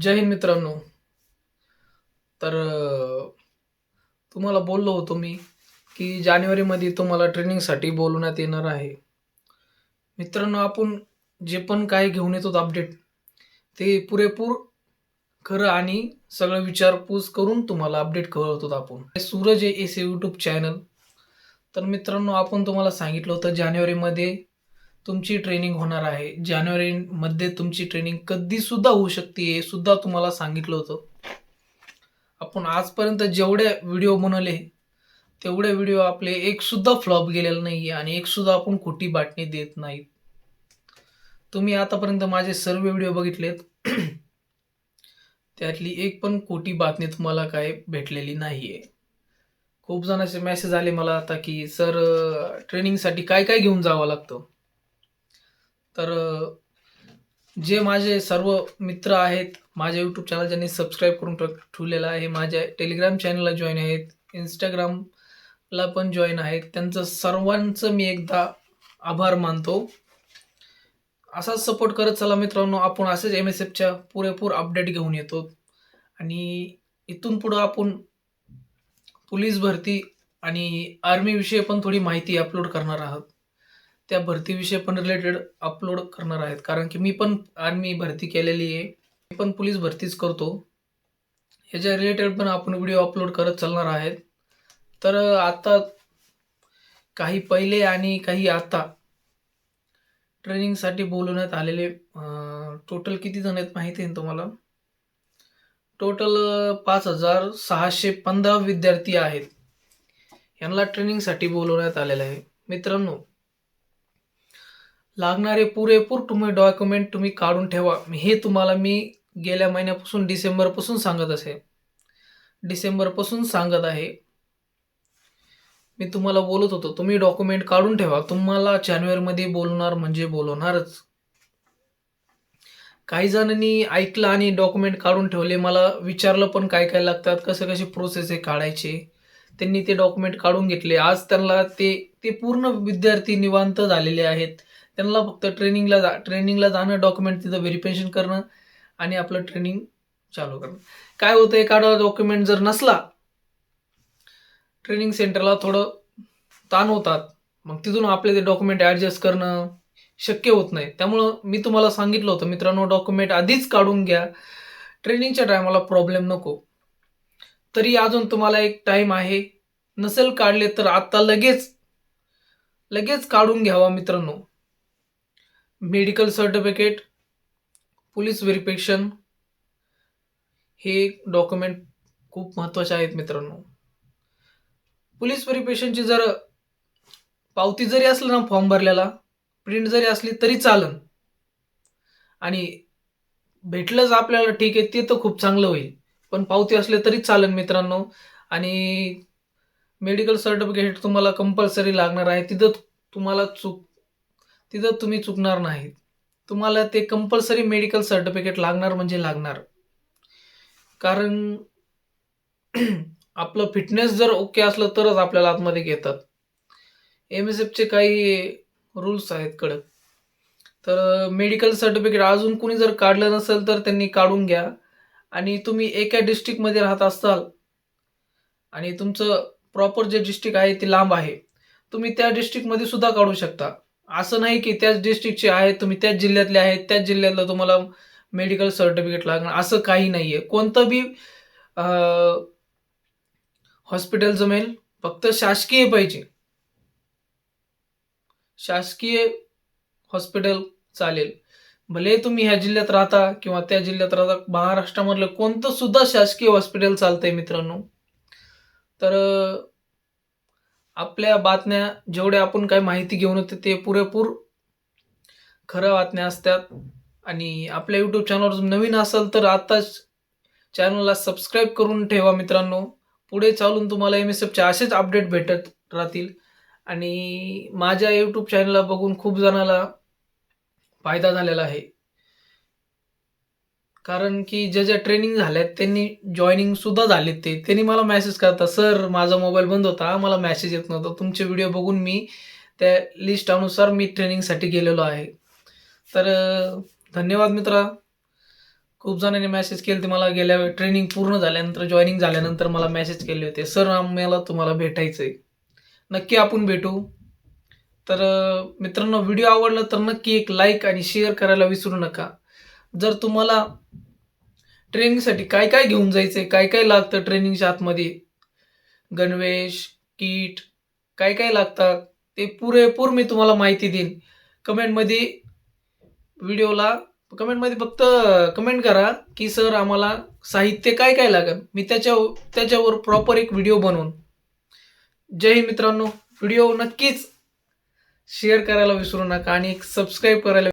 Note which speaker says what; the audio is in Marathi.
Speaker 1: जय हिंद मित्रांनो. तर तुम्हाला बोललो होतो मी, की जानेवारीमध्ये तुम्हाला ट्रेनिंगसाठी बोलवण्यात येणार आहे. मित्रांनो, आपण जे पण काही घेऊन येतो अपडेट, ते पुरेपूर खरं आणि सगळं विचारपूस करून तुम्हाला अपडेट कळवतो आपण. Suraj S YouTube channel. तर मित्रांनो, आपण तुम्हाला सांगितलं होतं जानेवारीमध्ये तुमची ट्रेनिंग होणार आहे. जानेवारीमध्ये तुमची ट्रेनिंग कधीसुद्धा होऊ शकते, हे सुद्धा तुम्हाला सांगितलं होतं. आपण आजपर्यंत जेवढे व्हिडिओ बनवले, तेवढे व्हिडिओ आपले एक सुद्धा फ्लॉप गेलेला नाहीये आणि एक सुद्धा आपण खोटी बातमी देत नाहीत. तुम्ही आतापर्यंत माझे सर्व व्हिडिओ बघितलेत. त्यातली एक पण खोटी बातमी तुम्हाला काय भेटलेली नाहीये. खूप जणांचे मेसेज आले मला आता, की "सर ट्रेनिंगसाठी काय-काय घेऊन जावं लागतं?" तर जे माझे सर्व मित्र आहेत, माझ्या YouTube चॅनल ज्यांनी सबस्क्राईब करून ठेवलेलं आहे, माझ्या Telegram चॅनलला जॉइन आहेत, Instagramला पण जॉइन आहेत. त्यांचं सर्वांचं मी एकदा आभार मानतो. असाच सपोर्ट करत चला मित्रांनो. आपण असेच MSFच्या पुरेपूर अपडेट घेऊन येतो आणि इथून पुढं आपण पोलीस भरती आणि आर्मीविषयी पण थोडी माहिती अपलोड करणार आहोत. त्या भरतीविषयी पण रिलेटेड अपलोड करणार आहेत. कारण की मी पण आर्मी भरती केलेली आहे. मी पण पोलीस भरतीच करतो. ह्याच्या रिलेटेड पण आपण व्हिडिओ अपलोड करत चालणार आहेत. तर आता काही पहिले आणि काही आता ट्रेनिंगसाठी बोलवण्यात आलेले टोटल किती जण आहेत माहिती आहे ना तुम्हाला? टोटल 5,615 विद्यार्थी आहेत. यांना ट्रेनिंगसाठी बोलवण्यात आलेलं आहे. मित्रांनो, लागणारे पुरेपूर डॉक्युमेंट तुम्ही काढून ठेवा. हे तुम्हाला मी गेल्या महिन्यापासून डिसेंबरपासून डिसेंबरपासून सांगत आहे. मी तुम्हाला बोलत होतो, तुम्ही डॉक्युमेंट काढून ठेवा. तुम्हाला जानेवारीमध्ये बोलवणार म्हणजे बोलवणारच. काही जणांनी ऐकलं आणि डॉक्युमेंट काढून ठेवले. मला विचारलं पण काय-काय लागतात, कसे-कसे प्रोसेस आहे काढायचे. त्यांनी ते डॉक्युमेंट काढून घेतले. आज त्यांना ते ते पूर्ण विद्यार्थी निवांत झालेले आहेत. त्यांना फक्त ट्रेनिंगला जाणं, डॉक्युमेंट तिथं व्हेरिफिकेशन करणं आणि आपलं ट्रेनिंग चालू करणं. काय होतं, एखादा डॉक्युमेंट जर नसला, ट्रेनिंग सेंटरला थोडं ताण होतात. मग तिथून आपले ते डॉक्युमेंट ॲडजस्ट करणं शक्य होत नाही. त्यामुळं मी तुम्हाला सांगितलं होतं मित्रांनो, डॉक्युमेंट आधीच काढून घ्या. ट्रेनिंगच्या टायमाला प्रॉब्लेम नको. तरी अजून तुम्हाला एक टाईम आहे. नसेल काढले तर आता लगेच काढून घ्यावा मित्रांनो. मेडिकल सर्टिफिकेट, पोलीस व्हेरिफिकेशन हे डॉक्युमेंट खूप महत्त्वाचे आहेत मित्रांनो. पोलीस व्हेरिफिकेशनची जर पावती जरी असली ना फॉर्म भरलेला, प्रिंट जरी असली तरी चालेल आणि भेटलंच आपल्याला ठीक आहे, ते तर खूप चांगलं होईल. पण पावती असली तरी चालेल मित्रांनो आणि मेडिकल सर्टिफिकेट तुम्हाला कंपल्सरी लागणार आहे. तुम्हाला तिथं तुम्ही चुकणार नाहीत. तुम्हाला ते कंपल्सरी मेडिकल सर्टिफिकेट लागणार म्हणजे लागणार. कारण आपलं फिटनेस जर ओके असलं तरच आपल्याला आतमध्ये घेतात. MSFचे काही रूल्स आहेत कडक. तर मेडिकल सर्टिफिकेट अजून कोणी जर काढलं नसेल तर त्यांनी काढून घ्या आणि तुम्ही एका डिस्ट्रिक्टमध्ये राहत असाल आणि तुमचं प्रॉपर जे डिस्ट्रिक्ट आहे ते लांब आहे. तुम्ही त्या डिस्ट्रिक्टमध्ये सुद्धा काढू शकता. असं नाही की त्याच डिस्ट्रिक्टचे आहेत, तुम्ही त्याच जिल्ह्यातले आहेत, त्याच जिल्ह्यातलं तुम्हाला मेडिकल सर्टिफिकेट लागणार असं काही नाहीये. कोणतं बी हॉस्पिटल जमेल, फक्त शासकीय पाहिजे. शासकीय हॉस्पिटल चालेल. भले तुम्ही ह्या जिल्ह्यात राहता किंवा त्या जिल्ह्यात राहता, महाराष्ट्रामधलं कोणतं सुद्धा शासकीय हॉस्पिटल चालतंय मित्रांनो. तर आपल्या बातम्या जेवढ्या आपण काही माहिती घेऊन येतो ते पुरेपूर खऱ्या बातम्या असतात आणि आपल्या YouTube चॅनलवर नवीन असाल तर आत्ताच चॅनलला सबस्क्राईब करून ठेवा मित्रांनो. पुढे चालून तुम्हाला MSFचे असेच अपडेट भेटत राहतील आणि माझ्या YouTube चॅनलला बघून खूप जणाला फायदा झालेला आहे. कारण की ज्या ट्रेनिंग झाल्यात त्यांनी जॉइनिंग सुद्धा झालेत ते. त्यांनी मला मेसेज करतात, "सर माझा मोबाईल बंद होता, मला मेसेज येत नव्हता. तुमचे व्हिडिओ बघून मी त्या लिस्ट अनुसार मी ट्रेनिंगसाठी गेलेलो आहे." तर धन्यवाद मित्रा. खूप जणांनी मेसेज केले ते मला गेल्या ट्रेनिंग पूर्ण झाल्यानंतर, जॉईनिंग झाल्यानंतर मला मेसेज केले होते, सर आम्हाला तुम्हाला भेटायचंय. नक्की आपण भेटू. तर मित्रांनो, व्हिडिओ आवडला तर नक्की एक लाईक आणि शेअर करायला विसरू नका. जर तुम्हाला ट्रेनिंगसाठी काय काय घेऊन जायचंय, काय काय लागतं ट्रेनिंगच्या आतमध्ये, गणवेश, किट, काय काय लागतात, ते पुरेपूर मी तुम्हाला माहिती देईन. कमेंटमध्ये व्हिडिओला कमेंटमध्ये फक्त कमेंट करा, की सर आम्हाला साहित्य काय काय लागेल. मी त्याच्यावर प्रॉपर एक व्हिडिओ बनवून. जय हिंद मित्रांनो. व्हिडिओ नक्कीच शेअर करायला विसरू नका आणि सबस्क्राईब करायला